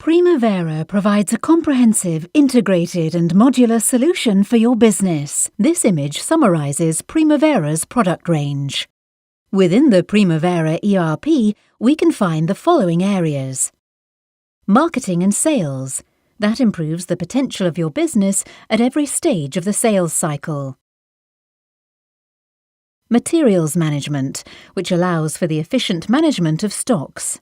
Primavera provides a comprehensive, integrated and modular solution for your business. This image summarizes Primavera's product range. Within the Primavera ERP, we can find the following areas. Marketing and sales. That improves the potential of your business at every stage of the sales cycle. Materials management, which allows for the efficient management of stocks.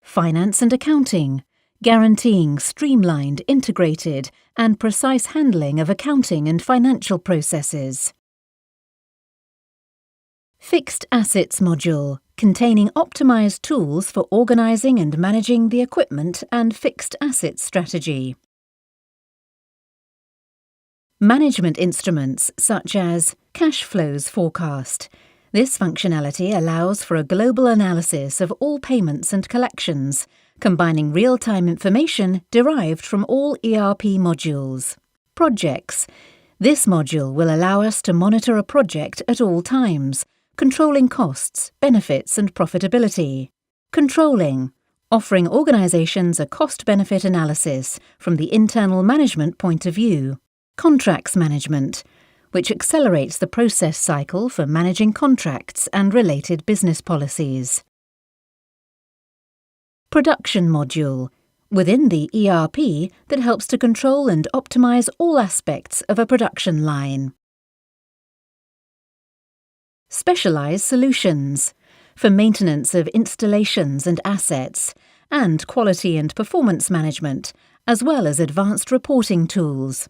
Finance and accounting, guaranteeing streamlined, integrated, and precise handling of accounting and financial processes. Fixed assets module, containing optimized tools for organizing and managing the equipment and fixed assets strategy. Management instruments such as cash flows forecast. This functionality allows for a global analysis of all payments and collections, combining real-time information derived from all ERP modules. Projects. This module will allow us to monitor a project at all times, controlling costs, benefits and profitability. Controlling. Offering organizations a cost-benefit analysis from the internal management point of view. Contracts management, which accelerates the process cycle for managing contracts and related business policies. Production module, within the ERP that helps to control and optimize all aspects of a production line. Specialized solutions, for maintenance of installations and assets, and quality and performance management, as well as advanced reporting tools.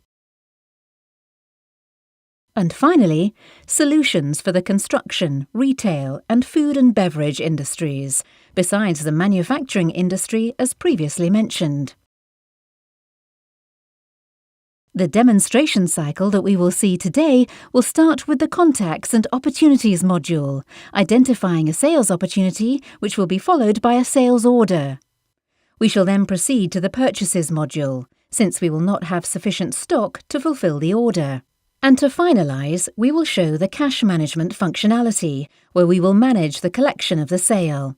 And finally, solutions for the construction, retail and food and beverage industries, besides the manufacturing industry as previously mentioned. The demonstration cycle that we will see today will start with the Contacts and Opportunities module, identifying a sales opportunity which will be followed by a sales order. We shall then proceed to the Purchases module, since we will not have sufficient stock to fulfill the order. And to finalize, we will show the cash management functionality, where we will manage the collection of the sale.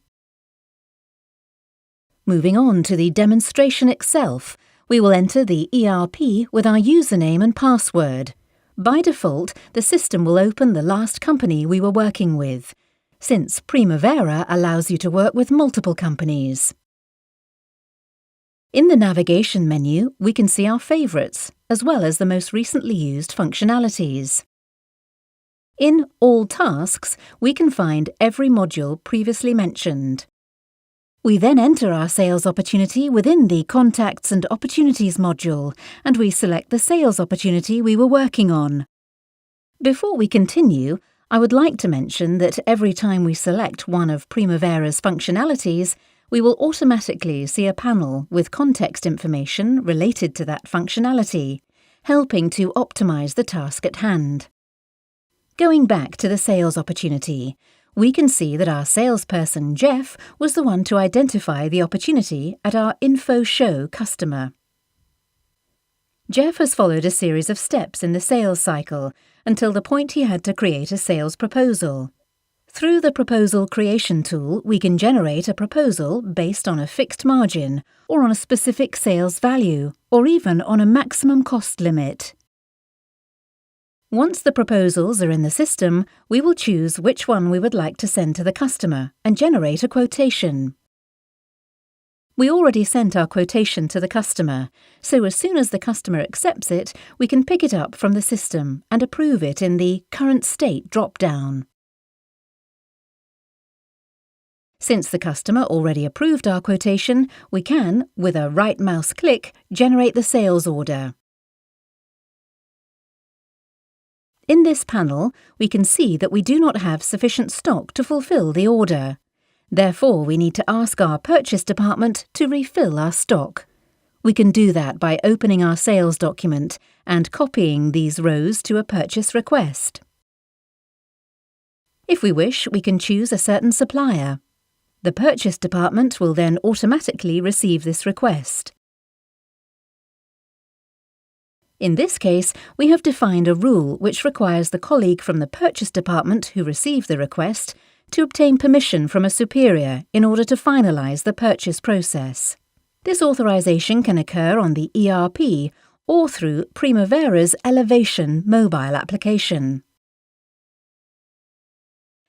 Moving on to the demonstration itself, we will enter the ERP with our username and password. By default, the system will open the last company we were working with, since Primavera allows you to work with multiple companies. In the navigation menu, we can see our favorites, as well as the most recently used functionalities. In All Tasks, we can find every module previously mentioned. We then enter our sales opportunity within the Contacts and Opportunities module, and we select the sales opportunity we were working on. Before we continue, I would like to mention that every time we select one of Primavera's functionalities, we will automatically see a panel with context information related to that functionality, helping to optimize the task at hand. Going back to the sales opportunity, we can see that our salesperson Jeff was the one to identify the opportunity at our Info Show customer. Jeff has followed a series of steps in the sales cycle until the point he had to create a sales proposal. Through the Proposal Creation tool, we can generate a proposal based on a fixed margin, or on a specific sales value, or even on a maximum cost limit. Once the proposals are in the system, we will choose which one we would like to send to the customer and generate a quotation. We already sent our quotation to the customer, so as soon as the customer accepts it, we can pick it up from the system and approve it in the Current State drop-down. Since the customer already approved our quotation, we can, with a right mouse click, generate the sales order. In this panel, we can see that we do not have sufficient stock to fulfill the order. Therefore, we need to ask our purchase department to refill our stock. We can do that by opening our sales document and copying these rows to a purchase request. If we wish, we can choose a certain supplier. The purchase department will then automatically receive this request. In this case, we have defined a rule which requires the colleague from the purchase department who received the request to obtain permission from a superior in order to finalise the purchase process. This authorisation can occur on the ERP or through Primavera's Elevation mobile application.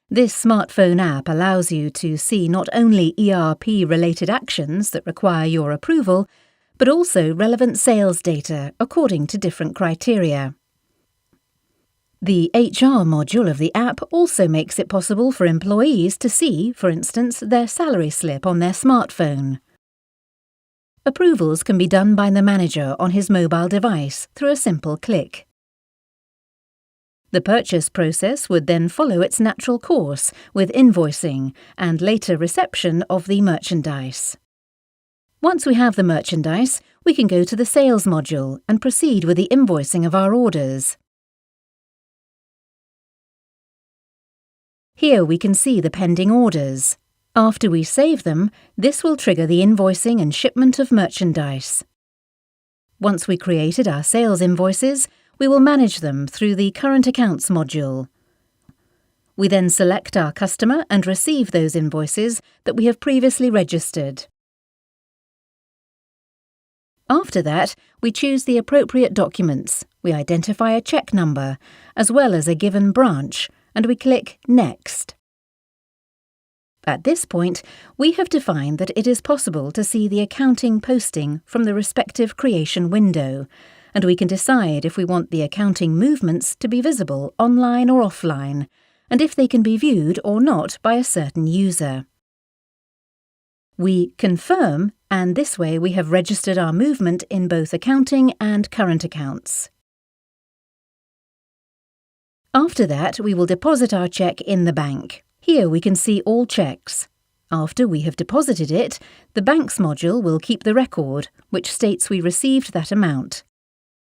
This smartphone app allows you to see not only ERP-related actions that require your approval, but also relevant sales data according to different criteria. The HR module of the app also makes it possible for employees to see, for instance, their salary slip on their smartphone. Approvals can be done by the manager on his mobile device through a simple click. The purchase process would then follow its natural course with invoicing and later reception of the merchandise. Once we have the merchandise, we can go to the sales module and proceed with the invoicing of our orders. Here we can see the pending orders. After we save them, this will trigger the invoicing and shipment of merchandise. Once we created our sales invoices, we will manage them through the Current Accounts module. We then select our customer and receive those invoices that we have previously registered. After that, we choose the appropriate documents, we identify a check number, as well as a given branch, and we click Next. At this point, we have defined that it is possible to see the accounting posting from the respective creation window, and we can decide if we want the accounting movements to be visible online or offline, and if they can be viewed or not by a certain user. We confirm, and this way we have registered our movement in both accounting and current accounts. After that, we will deposit our cheque in the bank. Here we can see all cheques. After we have deposited it, the Banks module will keep the record, which states we received that amount.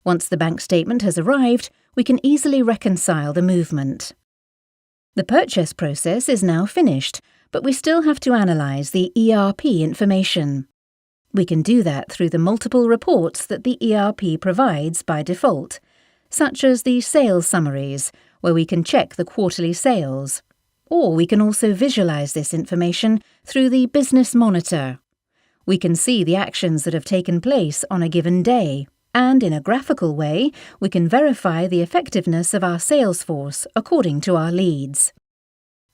Once the bank statement has arrived, we can easily reconcile the movement. The purchase process is now finished, but we still have to analyse the ERP information. We can do that through the multiple reports that the ERP provides by default, such as the sales summaries, where we can check the quarterly sales. Or we can also visualise this information through the Business Monitor. We can see the actions that have taken place on a given day, and in a graphical way, we can verify the effectiveness of our sales force according to our leads.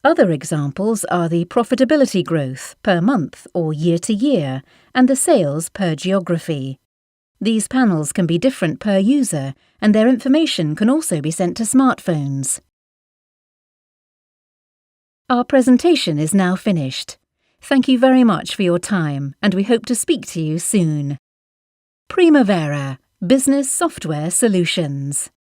Other examples are the profitability growth per month or year to year, and the sales per geography. These panels can be different per user, and their information can also be sent to smartphones. Our presentation is now finished. Thank you very much for your time, and we hope to speak to you soon. Primavera Business Software Solutions.